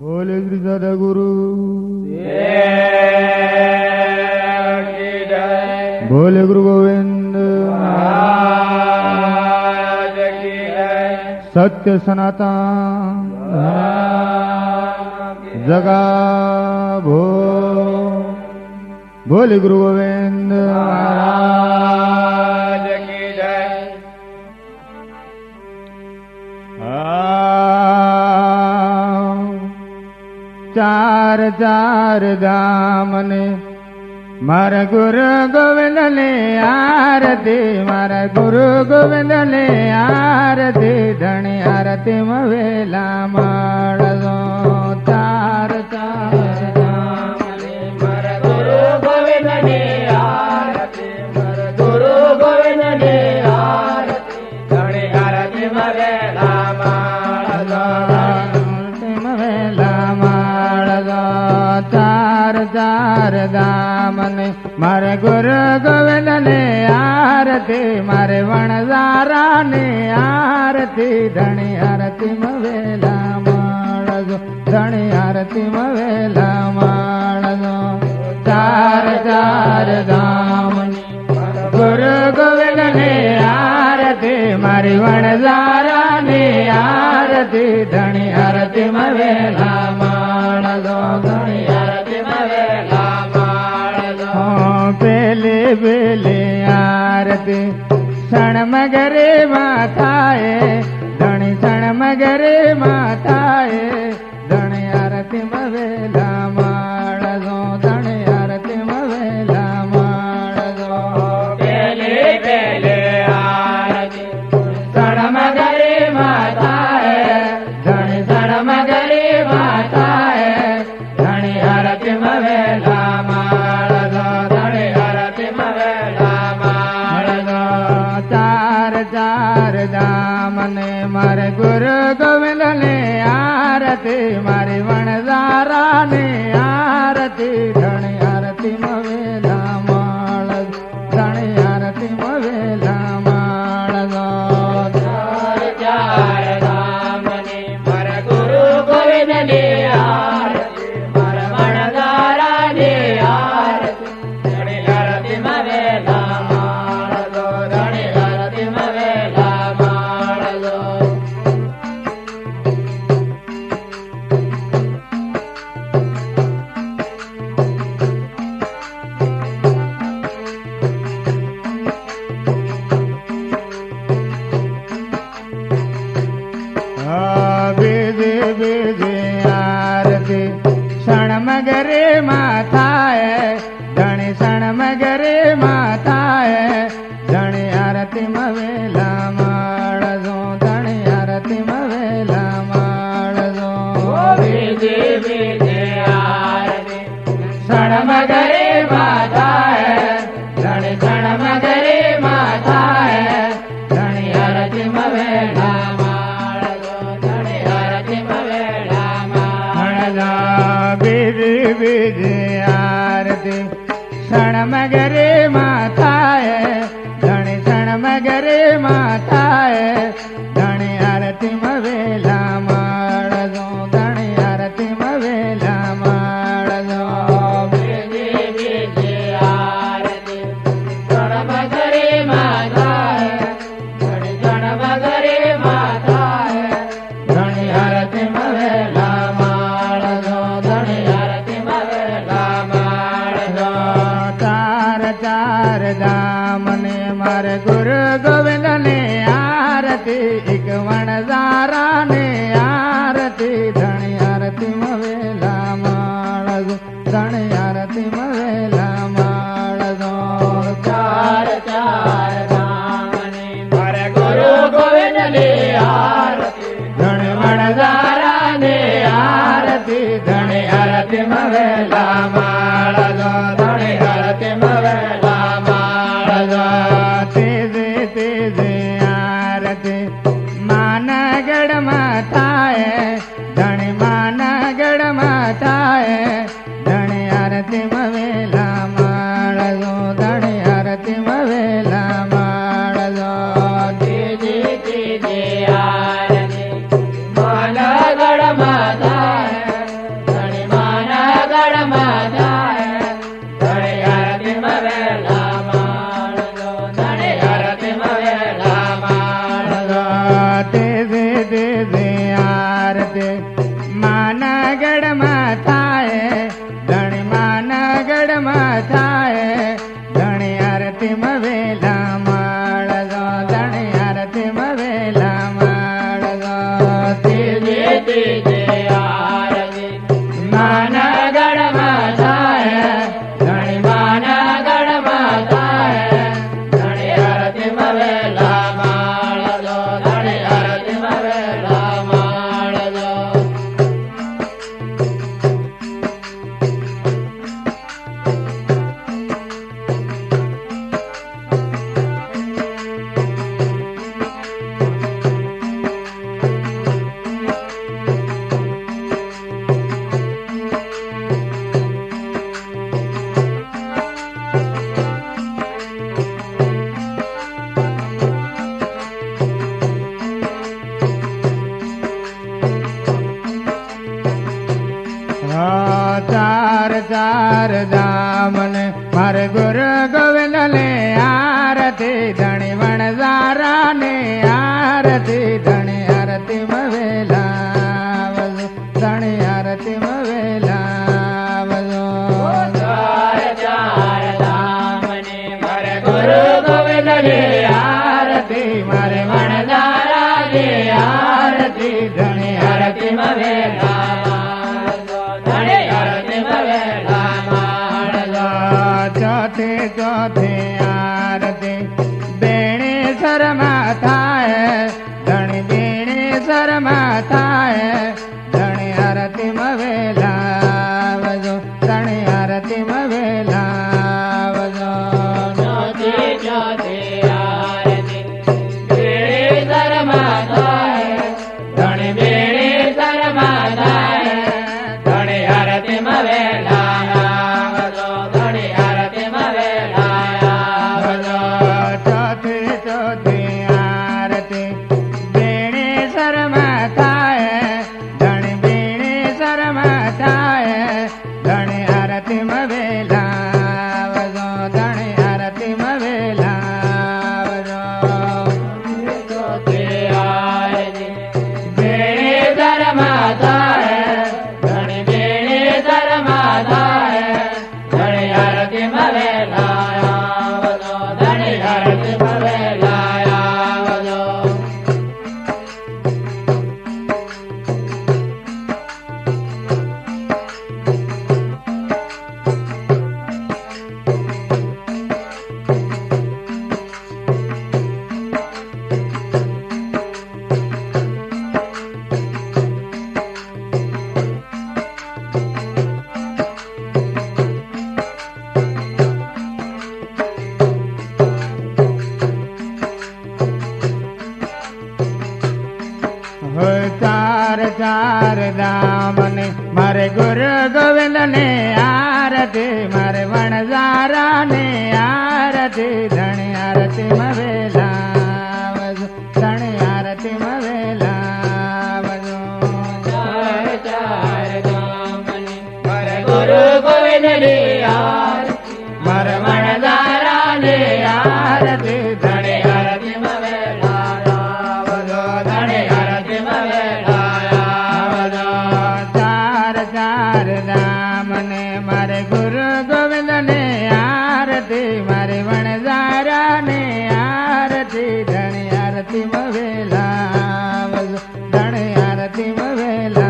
બોલે શ્રી સદગુરુ બોલે ગુરુ ગોવિંદ સત્ય સનાતન જગા ભો બોલે ગુરુ ગોવિંદ ચાર ચાર ધામ ને મારા ગુરુ ગોવિંદ ને આરતી મારા ગુરુ ગોવિંદ ને આરતી ધણી આરતી વેલા માળો ચાર ચાર ધામ ને મારા ગુરુ ગોવિંદ ને આરતી મારા ગુરુ ગોવિંદ ને આરતી ધણી આરતી વેલા માળો ચાર ચાર ધામ ને મારે ગુરુ ગોવિંદ ને આરતી મારે વણઝારા ને આરતી ધણી આરતી વેલા માળજો ધણી આરતી વેલા માળજો ચાર ચાર ધામ ગુરુ ગોવિંદ ને આરતી મારી વણઝારા ને આરતી ધણી આરતી વેલા માળજો ધણી પેલે પેલે આરતી ક્ષણ મગરે માથાએ ધણી ક્ષણ મગરે માથાએ ધણી આરતી વેલા માળજો ધણી આરતી વેલા માળજો પેલે પેલે આરતી ક્ષણ મગરે માથાએ ધણી ક્ષણ મગરે માથાએ ધણી આરતી વેલા ચાર ધામ ને મારે ગુરુ ગોવિંદ ને આરતી મારી વણઝારા ને આરતી ધણી આરતી વેલા માળ ધણી આરતી વેલા માળ ચાર ચાર ધામ ને મારા ગુરુ ગોવિંદ ને આરતી મારા વણઝારા ને આરતી ધણી આરતી વેલા ક્ષણ મગરે માથાએ ધણી ક્ષણ મગરે માથાએ ધણી આરતી વેલા માળજો ધણી આરતી વેલા માળજો ક્ષણ મગરે માથાએ ધણી ક્ષણ મગરે માથાએ ધણી આરતી વેલા બીજી આરતી ક્ષણ મગરે માથાએ ધણી ક્ષણ મગરે માથાએ ધણી આરતી વેલા માળજો ધણી આરતી વેલા માળજો બીજી આરતી ક્ષણ મગરે માથાએ ધણી ક્ષણ મગરે માથાએ ધણી આરતી વેલા ચાર ધામ ને મારે ગુરુ ગોવિંદ ને આરતી એક વણઝારા ને આરતી ધણી આરતી વેલા માળજો ધણી આરતી વેલા માળજો ચાર ચાર ધામ ને મારે ગુરુ ગોવિંદ ને આરતી ધણી વણઝારા ને આરતી ધણી આરતી વેલા માળજો ધણી આરતી વેલા માળજો તેજે તેજે આરતી માનગઢ માથાએ ધણી માનગઢ માથાએ ધણી આરતી વેલા માળજો ધણી આરતી વેલા માળજો તેજે તેજે આરતી માનગઢ માથાએ આરતી માના ગઢમાં થાય ધણી માના ગઢમાં થાય ધણી આરતી વેલા માળગો ધણી આરતી વેલા માળગો ત્રીજે ત્રીજે આરતી માના ગઢમાં થાય ધણી માના ગઢમાં થાય ધણી આરતી વેલા માળગો ધણી આરતી વેલા માળગો ચાર ચાર ધામને મારે ગુરુ ગોવિંદ ને આરતી ધણી વણઝારા ને આરતી ધણી આરતી વેલા ધણી આરતી વેલા ચાર ચાર ધામને મારે ગુરુ ગોવિંદ ને આરતી મારે વણઝારા ને આરતી ધણી આરતી વેલા ચોથે ચોથે આરતી બેણે શરમા થાય ધણી બેણે શરમા થાય ધણી આરતી વેલા વજો ધણી આરતી વેલા વજો ચોથે ચોથે આરતી બેણે શરમા થાય ધણી બેણે શરમા થાય ધણી આરતી વેલા ચાર ચાર ધામને મારે ગુરુ ગોવિંદ ને આરતી મારે વણઝારા ને આરતી ધણી આરતી વેલા ધણી આરતી વેલા ચાર ચાર ધામને મારે ગુરુ ગોવિંદ ને આરતી મારે વણઝારા ને આરતી ધણી આરતી મને મારે ગુરુ ગોવિંદ ને આરતી મારે વણઝારા ને આરતી ધણી આરતી વેલા ધણી આરતી વેલા